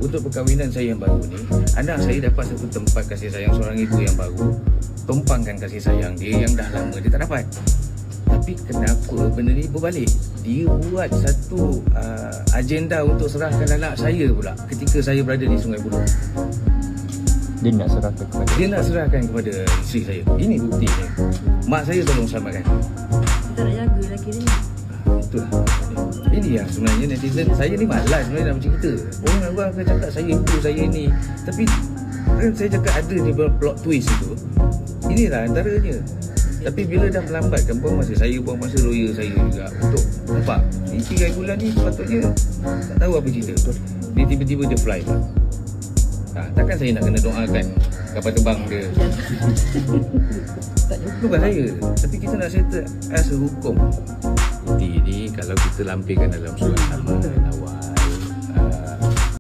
untuk perkahwinan saya yang baru ni, anak saya dapat satu tempat kasih sayang seorang ibu yang baru, tumpangkan kasih sayang dia yang dah lama dia tak dapat. Tapi kenapa benda ni berbalik? Dia buat satu agenda untuk serahkan anak saya pula ketika saya berada di Sungai Buloh. Dia nak serahkan kepada isteri saya. Ini buktinya. Mak saya tolong selamatkan. Kita nak jaga lelaki dia ni. Itulah. Ini yang sebenarnya netizen. Saya ni malas sebenarnya nak bercerita. Orang akan cakap saya itu, saya ni. Tapi kan saya cakap ada ni plot twist itu. Inilah antaranya. Tapi bila dah melambatkan buang masa, saya buang masa lawyer saya juga untuk nampak ni 3 bulan ni sepatutnya tak tahu apa cerita. Dia tiba-tiba dia fly lah. Takkan saya nak kena doakan kapal terbang dia. Bukan saya. Tapi kita nak settle as a hukum. Ini kalau kita lampirkan dalam surat amanah awal,